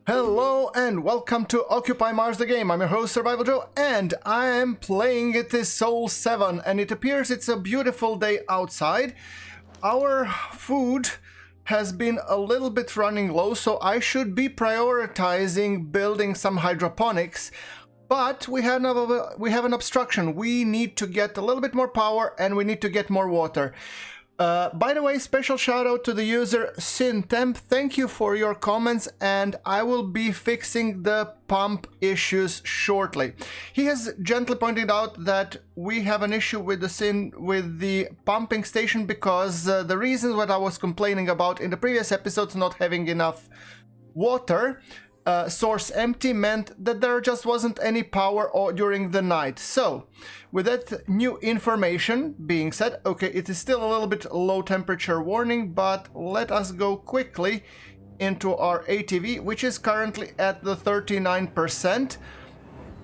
Hello and welcome to Occupy Mars the game. I'm your host Survival Joe and I am playing It is Sol 7 and it appears it's a beautiful day outside. Our food has been a little bit running low, so I should be prioritizing building some hydroponics. But we have an obstruction. We need to get a little bit more power and we need to get more water. By the way, special shout out to the user Syntemp. Thank you for your comments and I will be fixing the pump issues shortly. He has gently pointed out that we have an issue with the pumping station because the reasons what I was complaining about in the previous episodes, not having enough water, source empty, meant that there just wasn't any power during the night. So with that new information being said, okay, it is still a little bit low temperature warning, but let us go quickly into our ATV, which is currently at the 39%.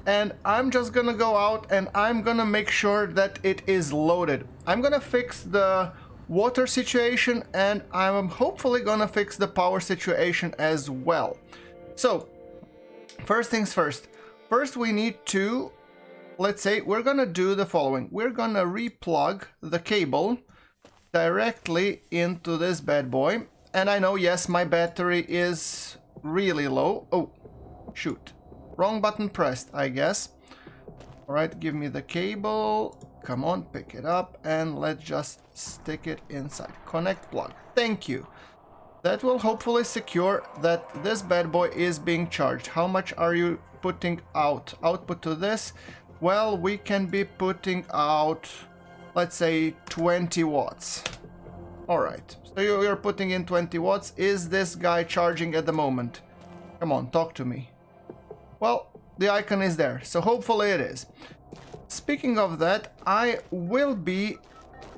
And I'm just gonna go out and I'm gonna make sure that it is loaded. I'm gonna fix the water situation and I'm hopefully gonna fix the power situation as well. So, first things first. First we need to, let's say, we're gonna do the following. We're gonna replug the cable directly into this bad boy. And I know, yes, my battery is really low. Oh, shoot. Wrong button pressed, I guess. Alright, give me the cable. Come on, pick it up. And let's just stick it inside. Connect plug. Thank you. That will hopefully secure that this bad boy is being charged. How much are you putting output to this? Well, we can be putting out, let's say, 20 watts. Alright, so you're putting in 20 watts. Is this guy charging at the moment? Come on, talk to me. Well, the icon is there, so hopefully it is. Speaking of that, I will be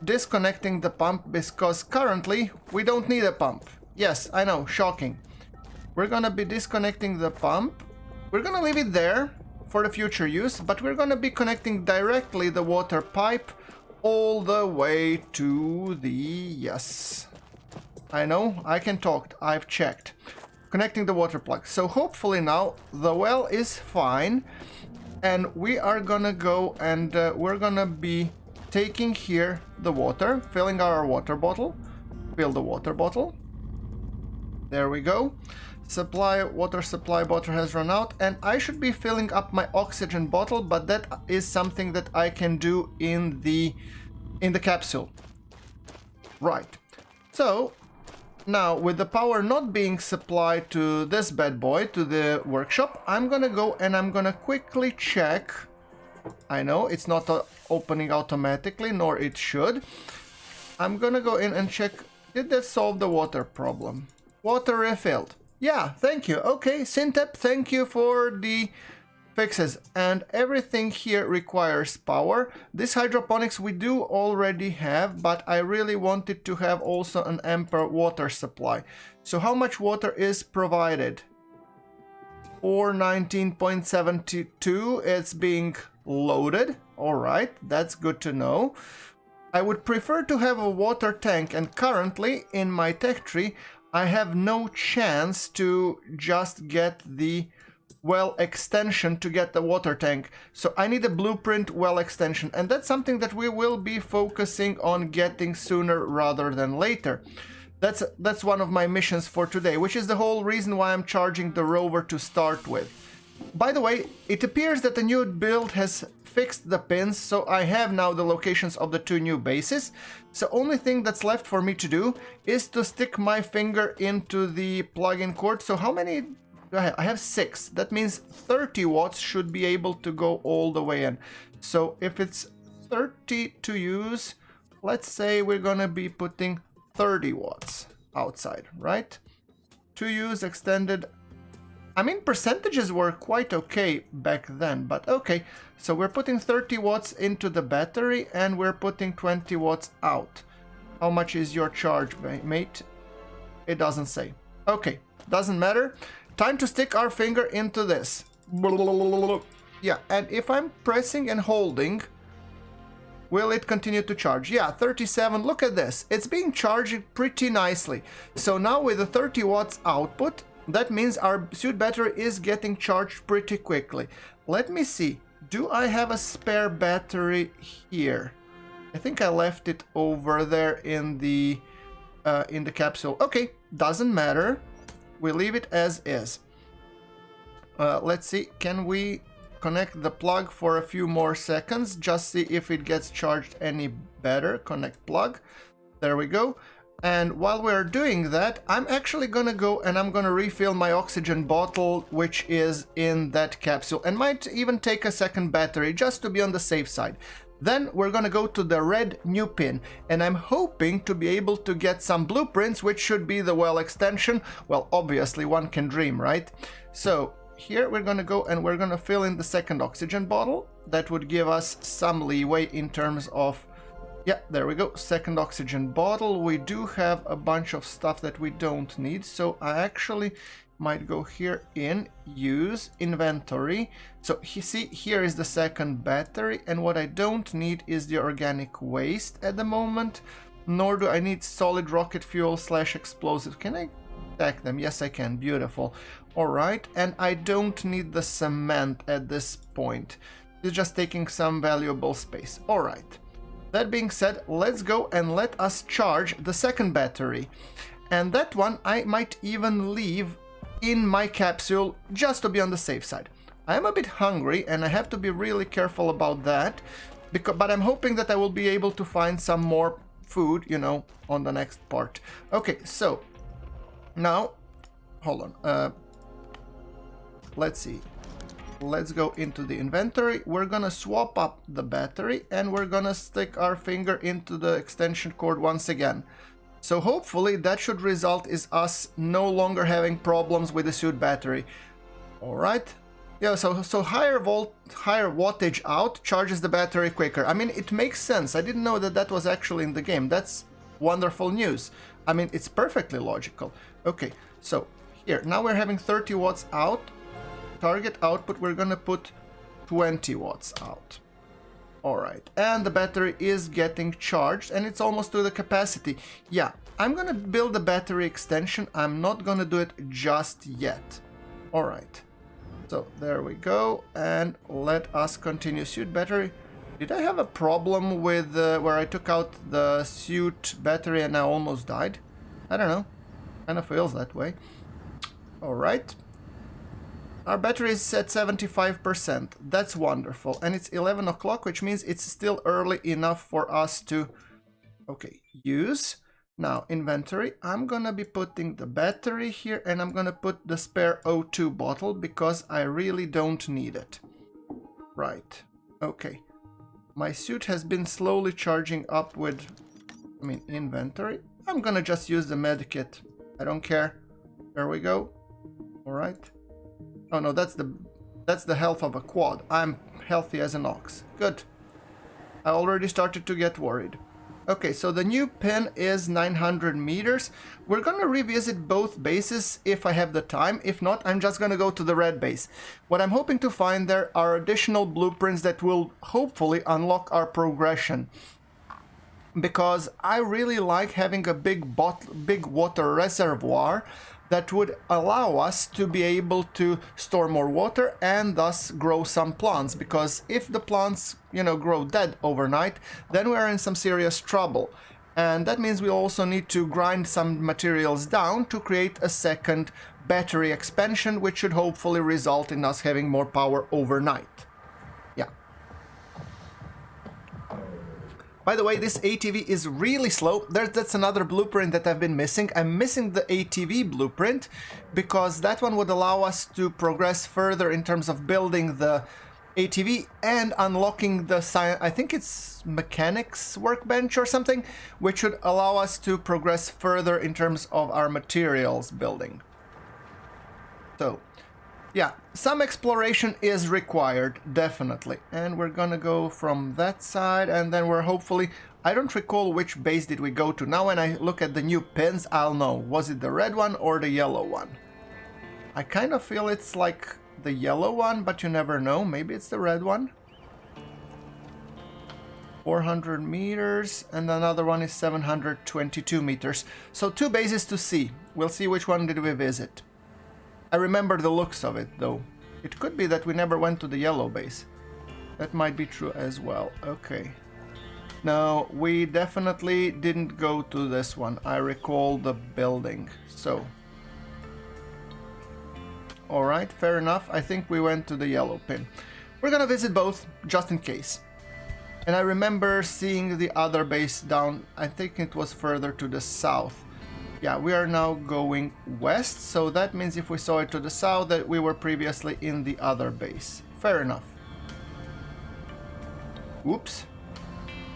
disconnecting the pump because currently we don't need a pump. Yes, I know, shocking. We're gonna be disconnecting the pump. We're gonna leave it there for the future use, but we're gonna be connecting directly the water pipe all the way to the... Yes. I know, I can talk, I've checked. Connecting the water plug. So hopefully now the well is fine and we are gonna go and we're gonna be taking here the water, filling our water bottle. Fill the water bottle. There we go. Water supply bottle has run out and I should be filling up my oxygen bottle, but that is something that I can do in the capsule. Right. So now with the power not being supplied to this bad boy, to the workshop, I'm gonna go and I'm gonna quickly check. I know it's not opening automatically, nor it should. I'm gonna go in and check, did that solve the water problem? Water refilled. Yeah, thank you. Okay, Syntep, thank you for the fixes. And everything here requires power. This hydroponics we do already have, but I really wanted to have also an Ampere water supply. So how much water is provided? 419.72. It's being loaded. All right, that's good to know. I would prefer to have a water tank, and currently in my tech tree I have no chance to just get the well extension to get the water tank. So I need a blueprint well extension, and that's something that we will be focusing on getting sooner rather than later. That's one of my missions for today, which is the whole reason why I'm charging the rover to start with. By the way, it appears that the new build has fixed the pins, so I have now the locations of the two new bases. So only thing that's left for me to do is to stick my finger into the plug-in cord. So how many do I have? I have 6. That means 30 watts should be able to go all the way in. So if it's 30 to use, let's say we're gonna be putting 30 watts outside, right? To use extended. I mean, percentages were quite okay back then, but okay. So we're putting 30 watts into the battery and we're putting 20 watts out. How much is your charge, mate? It doesn't say. Okay, doesn't matter. Time to stick our finger into this. Yeah, and if I'm pressing and holding, will it continue to charge? Yeah, 37, look at this. It's being charged pretty nicely. So now with the 30 watts output, that means our suit battery is getting charged pretty quickly. Let me see. Do I have a spare battery here? I think I left it over there in the capsule. Okay, doesn't matter. We leave it as is. Let's see. Can we connect the plug for a few more seconds? Just see if it gets charged any better. Connect plug. There we go. And while we're doing that, I'm actually gonna go and I'm gonna refill my oxygen bottle, which is in that capsule, and might even take a second battery just to be on the safe side. Then we're gonna go to the red new pin, and I'm hoping to be able to get some blueprints, which should be the well extension. Well, obviously one can dream, right? So here we're gonna go and we're gonna fill in the second oxygen bottle. That would give us some leeway in terms of, yeah, there we go, second oxygen bottle. We do have a bunch of stuff that we don't need, so I actually might go here in use inventory. So see, here is the second battery, and what I don't need is the organic waste at the moment, nor do I need solid rocket fuel / explosives. Can I stack them? Yes, I can. Beautiful. All right, and I don't need the cement at this point. It's just taking some valuable space. All right. That being said, let's go and let us charge the second battery. And that one I might even leave in my capsule just to be on the safe side. I am a bit hungry and I have to be really careful about that, but I'm hoping that I will be able to find some more food, you know, on the next part. Okay, so now, hold on. Let's see. Let's go into the inventory. We're gonna swap up the battery and we're gonna stick our finger into the extension cord once again. So hopefully that should result is us no longer having problems with the suit battery. All right. Yeah, so higher wattage out charges the battery quicker. I mean, it makes sense. I didn't know that that was actually in the game. That's wonderful news. I mean, it's perfectly logical. Okay, so here, now we're having 30 watts out. Target output, we're gonna put 20 watts out. All right, and the battery is getting charged and it's almost to the capacity. Yeah, I'm gonna build a battery extension. I'm not gonna do it just yet. All right, so there we go, and let us continue. Suit battery. Did I have a problem with where I took out the suit battery and I almost died? I don't know, kind of feels that way. All right. Our battery is at 75%. That's wonderful. And it's 11 o'clock, which means it's still early enough for us to... Okay, use. Now, inventory. I'm gonna be putting the battery here and I'm gonna put the spare O2 bottle because I really don't need it. Right. Okay. My suit has been slowly charging up with... I mean, inventory. I'm gonna just use the medkit. I don't care. There we go. All right. Oh no, that's the health of a quad. I'm healthy as an ox. Good. I already started to get worried. Okay, so the new pin is 900 meters. We're gonna revisit both bases if I have the time. If not, I'm just gonna go to the red base. What I'm hoping to find there are additional blueprints that will hopefully unlock our progression. Because I really like having a big water reservoir that would allow us to be able to store more water and thus grow some plants, because if the plants, you know, grow dead overnight, then we're in some serious trouble. And that means we also need to grind some materials down to create a second battery expansion, which should hopefully result in us having more power overnight. Yeah. By the way, this ATV is really slow. That's another blueprint that I've been missing. I'm missing the ATV blueprint because that one would allow us to progress further in terms of building the ATV and unlocking the I think it's mechanics workbench or something, which would allow us to progress further in terms of our materials building. So, yeah, some exploration is required, definitely. And we're gonna go from that side, and then we're hopefully... I don't recall which base did we go to. Now when I look at the new pins, I'll know. Was it the red one or the yellow one? I kind of feel it's like the yellow one, but you never know. Maybe it's the red one. 400 meters, and another one is 722 meters. So 2 bases to see. We'll see which one did we visit. I remember the looks of it, though. It could be that we never went to the yellow base. That might be true as well. Okay. No, we definitely didn't go to this one. I recall the building. So. Alright, fair enough. I think we went to the yellow pin. We're gonna visit both, just in case. And I remember seeing the other base down, I think it was further to the south. Yeah, we are now going west, so that means if we saw it to the south, that we were previously in the other base. Fair enough. Oops.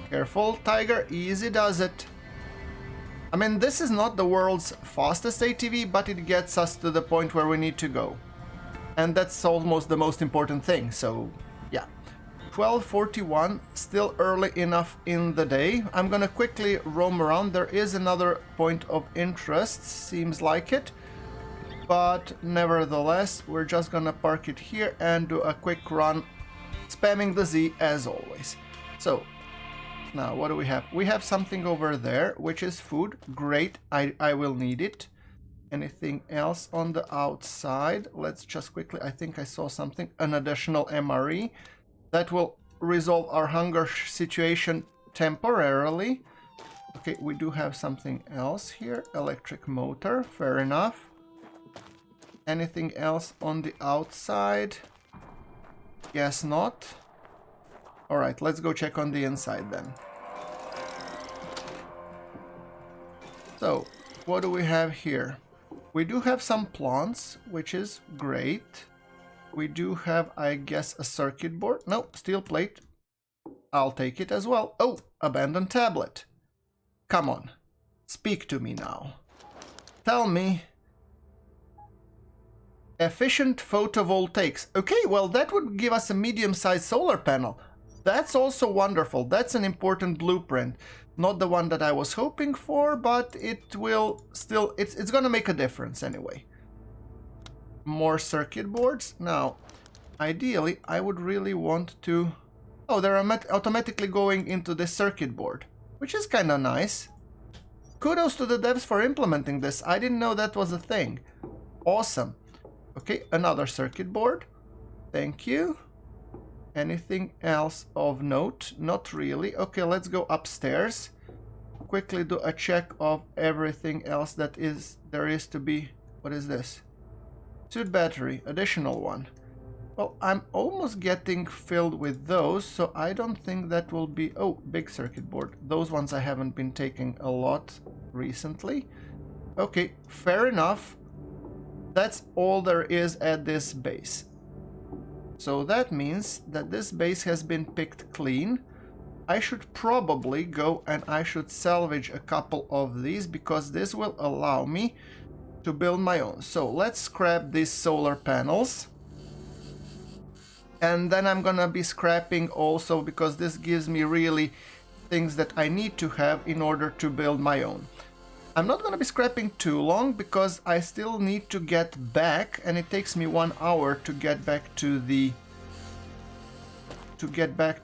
Careful, Tiger, easy does it. I mean, this is not the world's fastest ATV, but it gets us to the point where we need to go. And that's almost the most important thing, so yeah. 12:41, still early enough in the day. I'm gonna quickly roam around. There is another point of interest, seems like it. But nevertheless, we're just gonna park it here and do a quick run, spamming the Z as always. So, now what do we have? We have something over there, which is food. Great, I will need it. Anything else on the outside? Let's just quickly, I think I saw something, an additional MRE. That will resolve our hunger situation temporarily. Okay, we do have something else here. Electric motor, fair enough. Anything else on the outside? Guess not. Alright, let's go check on the inside then. So, what do we have here? We do have some plants, which is great. We do have, I guess, a circuit board. No, steel plate. I'll take it as well. Oh, abandoned tablet. Come on, speak to me now. Tell me. Efficient photovoltaics. Okay, well, that would give us a medium-sized solar panel. That's also wonderful. That's an important blueprint. Not the one that I was hoping for, but it will still, it's gonna make a difference anyway. More circuit boards. Now, ideally, I would really want to... Oh, they're automatically going into the circuit board, which is kind of nice. Kudos to the devs for implementing this. I didn't know that was a thing. Awesome. Okay, another circuit board. Thank you. Anything else of note? Not really. Okay, let's go upstairs. Quickly do a check of everything else that there is to be. What is this? Suit battery, additional one. Well, I'm almost getting filled with those, so I don't think that will be... Oh, big circuit board. Those ones I haven't been taking a lot recently. Okay, fair enough. That's all there is at this base. So that means that this base has been picked clean. I should probably go and I should salvage a couple of these because this will allow me to build my own. So let's scrap these solar panels. And then I'm gonna be scrapping also because this gives me really things that I need to have in order to build my own. I'm not gonna be scrapping too long because I still need to get back and it takes me 1 hour to get back to the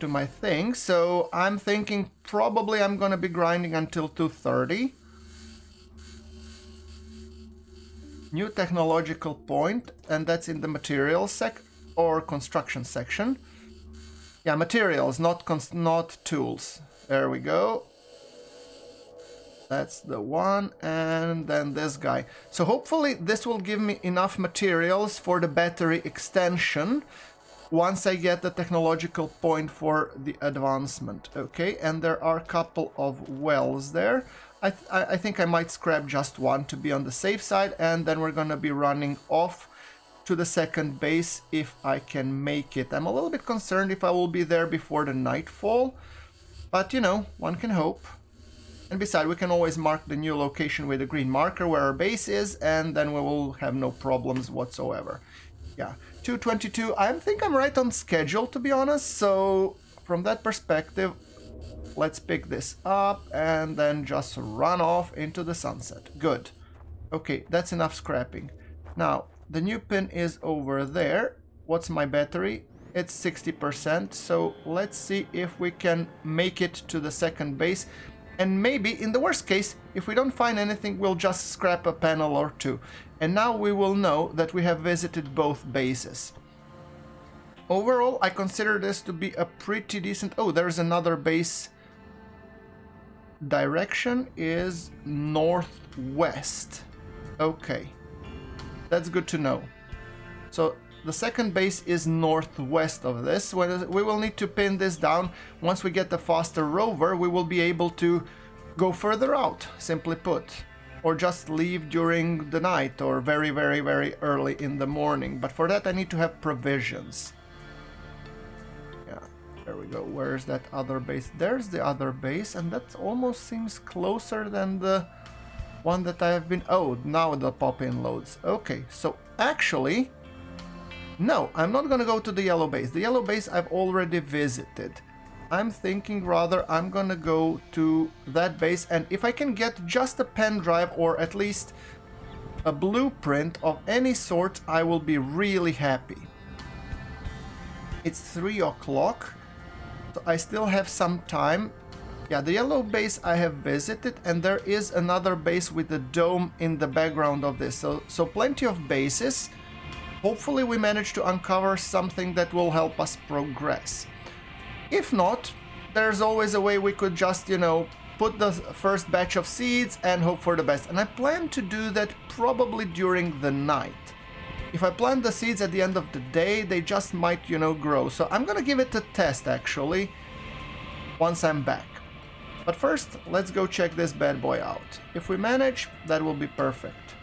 my thing. So I'm thinking probably I'm gonna be grinding until 2:30. New technological point, and that's in the materials or construction section. Yeah, materials, not tools. There we go. That's the one, and then this guy. So hopefully this will give me enough materials for the battery extension once I get the technological point for the advancement. Okay, and there are a couple of wells there. I think I might scrap just one to be on the safe side, and then we're gonna be running off to the second base if I can make it. I'm a little bit concerned if I will be there before the nightfall, but you know, one can hope. And besides, we can always mark the new location with a green marker where our base is, and then we will have no problems whatsoever. Yeah, 2:22. I think I'm right on schedule, to be honest. So from that perspective, let's pick this up and then just run off into the sunset. Good. Okay, that's enough scrapping. Now, the new pin is over there. What's my battery? It's 60%. So let's see if we can make it to the second base. And maybe, in the worst case, if we don't find anything, we'll just scrap a panel or two. And now we will know that we have visited both bases. Overall, I consider this to be a pretty decent... Oh, there's another base. Direction is northwest. Okay. That's good to know. So the second base is northwest of this. We will need to pin this down. Once we get the faster rover, we will be able to go further out, simply put. Or just leave during the night or very, very, very early in the morning. But for that I need to have provisions. Yeah, there we go. Where's that other base? There's the other base, and that almost seems closer than the one that I have been... Oh, now the pop-in loads. Okay, so actually... No, I'm not gonna go to the yellow base. The yellow base I've already visited. I'm thinking rather I'm gonna go to that base, and if I can get just a pen drive or at least a blueprint of any sort, I will be really happy. It's 3 o'clock, so I still have some time. Yeah, the yellow base I have visited, and there is another base with a dome in the background of this. So plenty of bases. Hopefully we manage to uncover something that will help us progress. If not, there's always a way we could just, you know, put the first batch of seeds and hope for the best. And I plan to do that probably during the night. If I plant the seeds at the end of the day, they just might, you know, grow. So I'm gonna give it a test, actually, once I'm back. But first, let's go check this bad boy out. If we manage, that will be perfect.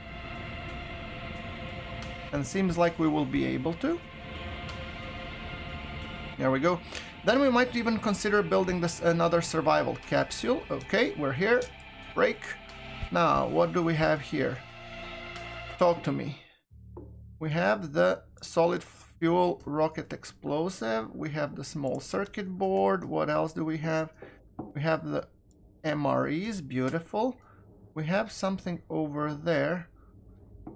And seems like we will be able to. There we go. Then we might even consider building this another survival capsule. Okay, we're here. Break. Now, what do we have here? Talk to me. We have the solid fuel rocket explosive. We have the small circuit board. What else do we have? We have the MREs. Beautiful. We have something over there,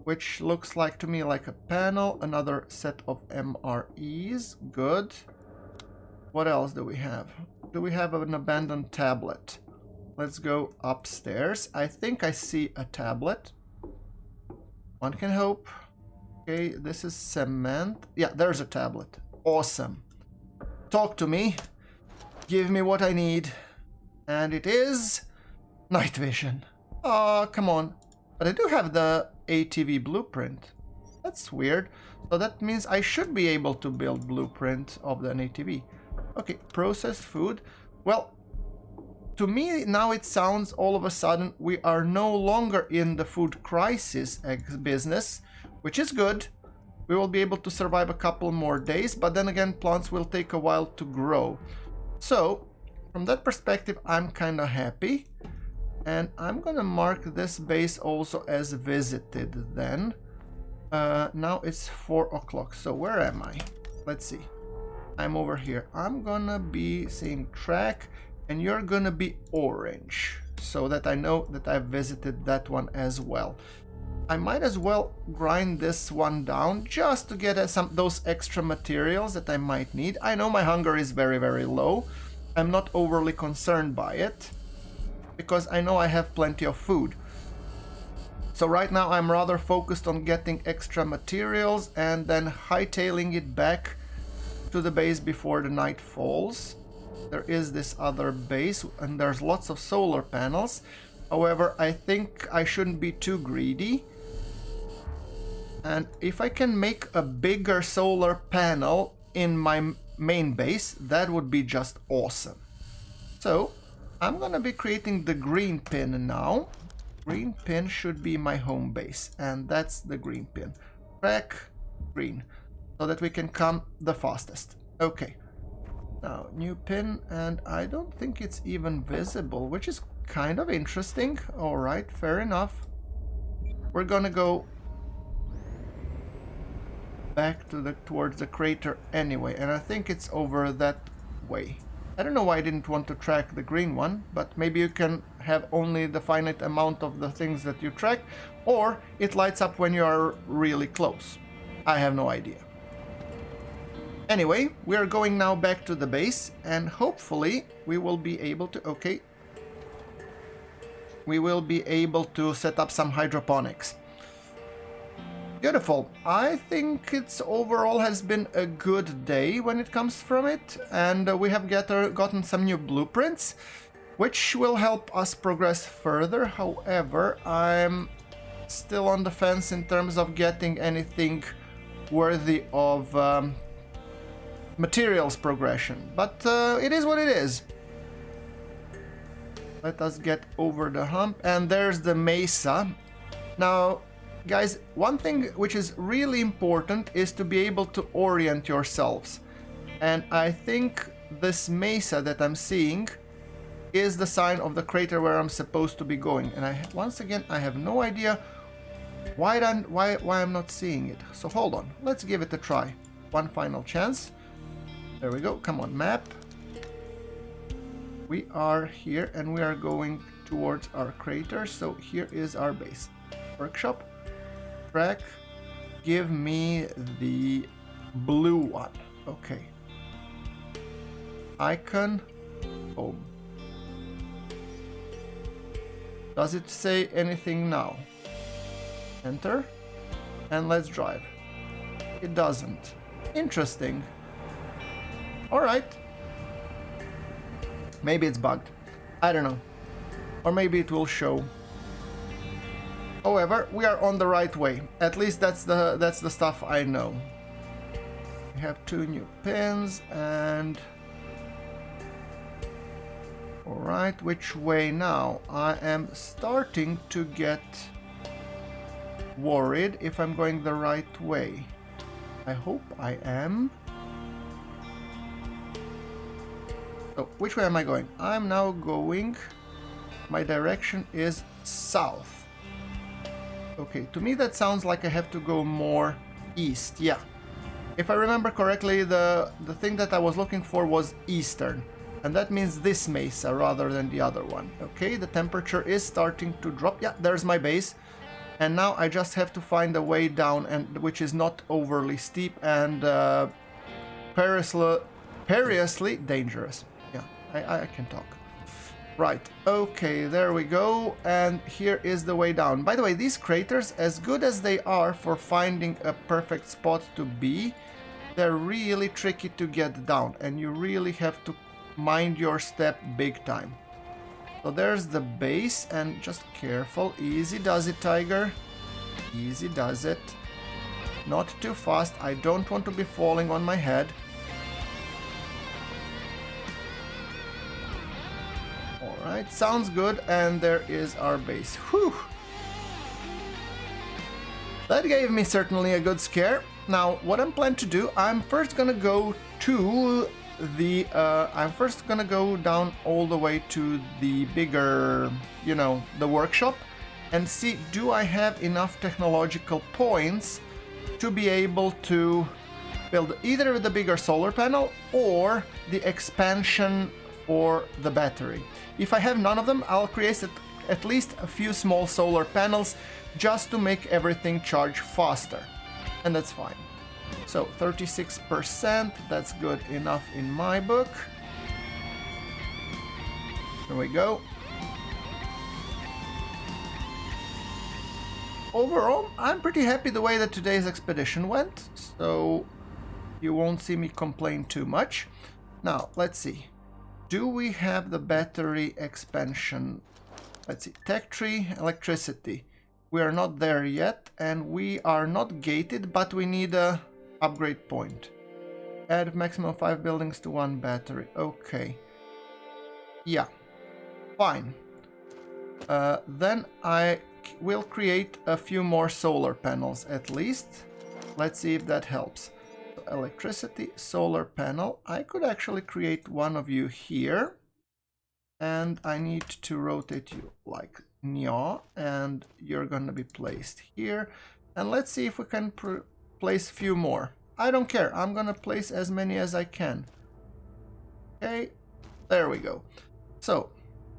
which looks like to me like a panel. Another set of MREs. Good. What else do we have? Do we have an abandoned tablet? Let's go upstairs. I think I see a tablet. One can hope. Okay, this is cement. Yeah, there's a tablet. Awesome. Talk to me. Give me what I need. And it is night vision. Oh, come on. But I do have the ATV blueprint. That's weird. So that means I should be able to build blueprint of an ATV. Okay, processed food. Well, to me now it sounds all of a sudden we are no longer in the food crisis business, which is good. We will be able to survive a couple more days, but then again, plants will take a while to grow. So, from that perspective, I'm kind of happy. And I'm gonna mark this base also as visited then. Now it's 4 o'clock, so where am I? Let's see. I'm over here. I'm gonna be seeing track, and you're gonna be orange, so that I know that I've visited that one as well. I might as well grind this one down just to get those extra materials that I might need. I know my hunger is very, very low. I'm not overly concerned by it, because I know I have plenty of food. So right now I'm rather focused on getting extra materials and then hightailing it back to the base before the night falls. There is this other base, and there's lots of solar panels. However, I think I shouldn't be too greedy. And if I can make a bigger solar panel in my main base, that would be just awesome. So I'm gonna be creating the green pin now. Green pin should be my home base, and that's the green pin. Track green, so that we can come the fastest. Okay. Now, new pin, and I don't think it's even visible, which is kind of interesting. Alright, fair enough. We're gonna go back to towards the crater anyway, and I think it's over that way. I don't know why I didn't want to track the green one, but maybe you can have only the finite amount of the things that you track, or it lights up when you are really close. I have no idea. Anyway, we are going now back to the base, and hopefully we will be able to... Okay. we will be able to set up some hydroponics. Beautiful. I think it's overall has been a good day when it comes from it, and we have gotten some new blueprints, which will help us progress further. However, I'm still on the fence in terms of getting anything worthy of materials progression, but it is what it is. Let us get over the hump, and there's the mesa. Now, guys, one thing which is really important is to be able to orient yourselves. And I think this mesa that I'm seeing is the sign of the crater where I'm supposed to be going. And once again, I have no idea why I'm not seeing it. So hold on, let's give it a try. One final chance. There we go. Come on, map. We are here and we are going towards our crater. So here is our base. Workshop. Track. Give me the blue one. Okay. Icon. Home. Does it say anything now? Enter. And let's drive. It doesn't. Interesting. Alright. Maybe it's bugged. I don't know. Or maybe it will show. However, we are on the right way. At least that's the stuff I know. We have 2 new pins and... Alright, which way now? I am starting to get worried if I'm going the right way. I hope I am. So, which way am I going? I'm now going... My direction is south. Okay, to me that sounds like I have to go more east. Yeah. If I remember correctly, the thing that I was looking for was eastern. And that means this mesa rather than the other one. Okay, the temperature is starting to drop. Yeah, there's my base. And now I just have to find a way down, and which is not overly steep and perilously dangerous. Yeah, I can talk. Right, okay, there we go, and here is the way down. By the way, these craters, as good as they are for finding a perfect spot to be, they're really tricky to get down, and you really have to mind your step big time. So there's the base, and just careful, easy does it, Tiger. Easy does it. Not too fast, I don't want to be falling on my head. Alright, sounds good, and there is our base. Whew! That gave me certainly a good scare. Now, what I'm planning to do, I'm first gonna go to the... I'm first gonna go down all the way to the bigger, you know, the workshop, and see, do I have enough technological points to be able to build either the bigger solar panel or the expansion for the battery. If I have none of them, I'll create at least a few small solar panels just to make everything charge faster. And that's fine. So 36%, that's good enough in my book. There we go. Overall, I'm pretty happy the way that today's expedition went, so you won't see me complain too much. Now, let's see. Do we have the battery expansion? Let's see. Tech tree, electricity. We are not there yet, and we are not gated, but we need a upgrade point. Add maximum 5 buildings to 1 battery. Okay. Yeah. Fine. Then I will create a few more solar panels at least. Let's see if that helps. Electricity, solar panel. I could actually create one of you here, and I need to rotate you like nya, and you're gonna be placed here, and let's see if we can place a few more. I don't care, I'm gonna place as many as I can. Okay, there we go. So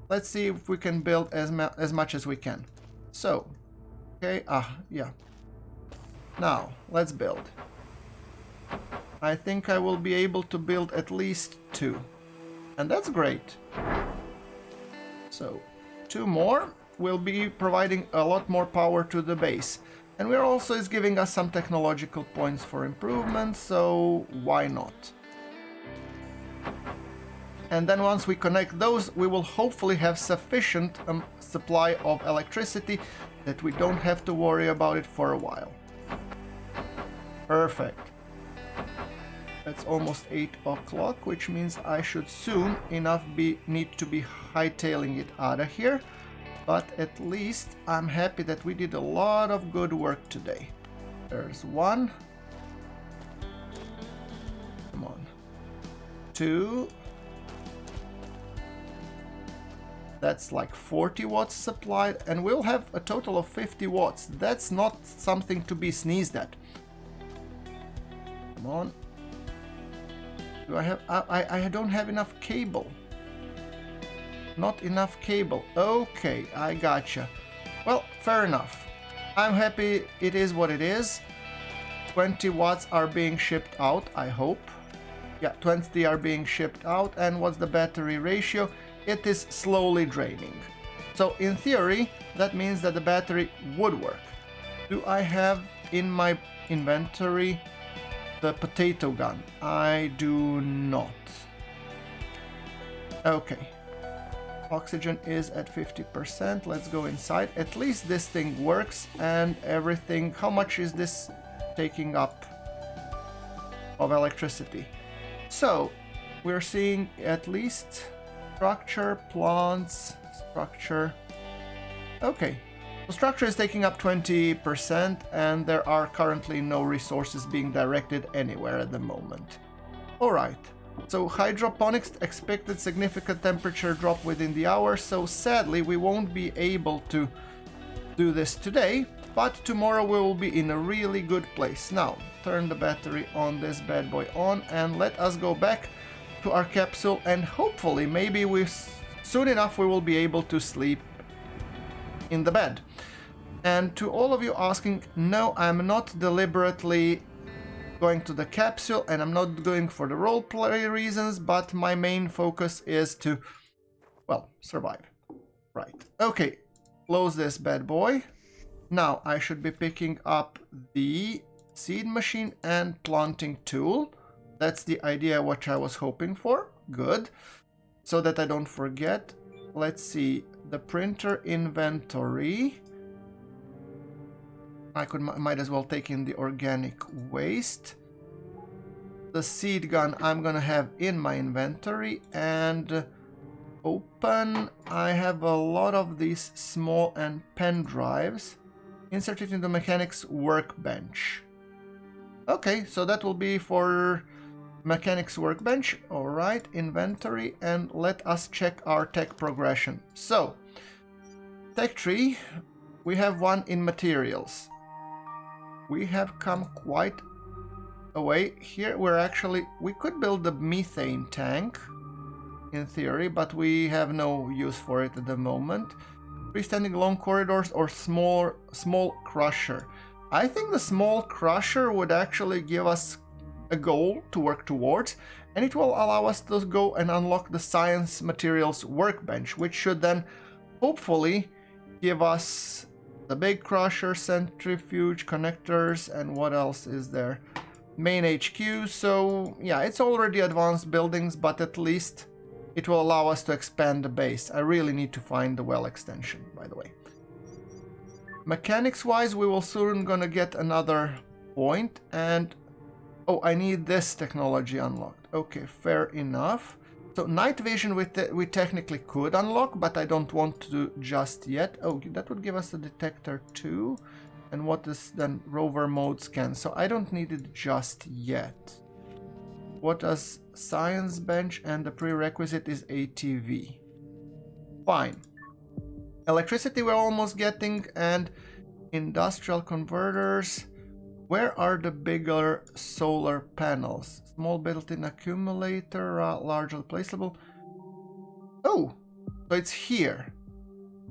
let's see if we can build as much as we can. So okay, yeah, now let's build. I think I will be able to build at least 2. And that's great. So, 2 more. will be providing a lot more power to the base. And we're also is giving us some technological points for improvement, so why not? And then once we connect those, we will hopefully have sufficient supply of electricity that we don't have to worry about it for a while. Perfect. That's almost 8 o'clock, which means I should soon enough need to be hightailing it out of here. But at least I'm happy that we did a lot of good work today. There's 1. Come on. 2. That's like 40 watts supplied, and we'll have a total of 50 watts. That's not something to be sneezed at. Come on. Do I have... I don't have enough cable. Not enough cable. Okay, I gotcha. Well, fair enough. I'm happy it is what it is. 20 watts are being shipped out, I hope. Yeah, 20 are being shipped out. And what's the battery ratio? It is slowly draining. So in theory, that means that the battery would work. Do I have in my inventory the potato gun? I do not. Okay. Oxygen is at 50%. Let's go inside. At least this thing works and everything. How much is this taking up of electricity? So we're seeing at least structure, plants, structure. Okay. The structure is taking up 20% and there are currently no resources being directed anywhere at the moment. Alright, so hydroponics expected significant temperature drop within the hour, so sadly we won't be able to do this today, but tomorrow we will be in a really good place. Now, turn the battery on this bad boy on and let us go back to our capsule and hopefully maybe soon enough we will be able to sleep in the bed. And to all of you asking, no, I'm not deliberately going to the capsule and I'm not going for the roleplay reasons, but my main focus is to, well, survive. Right. Okay, close this bad boy. Now I should be picking up the seed machine and planting tool. That's the idea what I was hoping for. Good. So that I don't forget. Let's see. The printer inventory. I might as well take in the organic waste. The seed gun I'm gonna have in my inventory, and open. I have a lot of these small and pen drives. Insert it in the mechanics workbench. Okay, so that will be for mechanics workbench. All right, inventory, and let us check our tech progression. So, tech tree, we have 1 in materials. We have come quite a way. Here we could build a methane tank in theory, but we have no use for it at the moment. Freestanding long corridors or small crusher. I think the small crusher would actually give us a goal to work towards, and it will allow us to go and unlock the science materials workbench, which should then hopefully give us the big crusher, centrifuge, connectors, and what else is there? Main HQ. So yeah, it's already advanced buildings, but at least it will allow us to expand the base. I really need to find the well extension, by the way. Mechanics wise, we will soon gonna get another point, and oh, I need this technology unlocked. Okay, fair enough. So night vision we technically could unlock, but I don't want to do just yet. Oh, that would give us a detector too. And what is then rover mode scan? So I don't need it just yet. What does science bench, and the prerequisite is ATV. Fine. Electricity we're almost getting, and industrial converters. Where are the bigger solar panels? Small built-in accumulator, large replaceable. Oh, so it's here.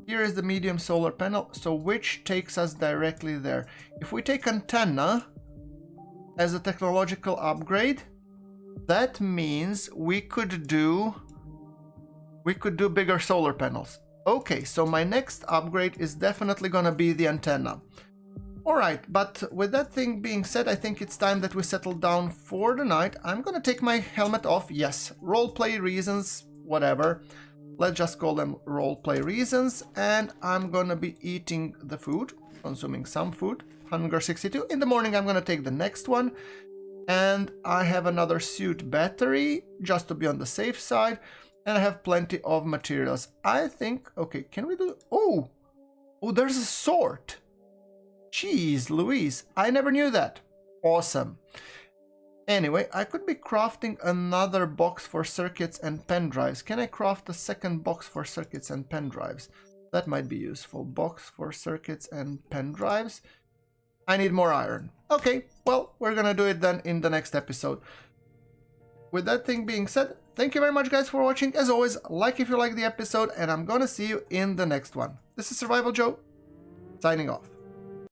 Here is the medium solar panel, so which takes us directly there. If we take antenna as a technological upgrade, that means we could do bigger solar panels. Okay, so my next upgrade is definitely gonna be the antenna. Alright, but with that thing being said, I think it's time that we settle down for the night. I'm gonna take my helmet off. Yes, roleplay reasons, whatever. Let's just call them roleplay reasons. And I'm gonna be eating the food, consuming some food. Hunger 62. In the morning, I'm gonna take the next one. And I have another suit battery, just to be on the safe side. And I have plenty of materials. I think, okay, can we do... Oh, there's a sword. Jeez Louise, I never knew that. Awesome. Anyway, I could be crafting another box for circuits and pen drives. Can I craft a second box for circuits and pen drives? That might be useful. Box for circuits and pen drives. I need more iron. Okay, well, we're gonna do it then in the next episode. With that thing being said, thank you very much guys for watching. As always, like if you like the episode, and I'm gonna see you in the next one. This is Survival Joe, signing off.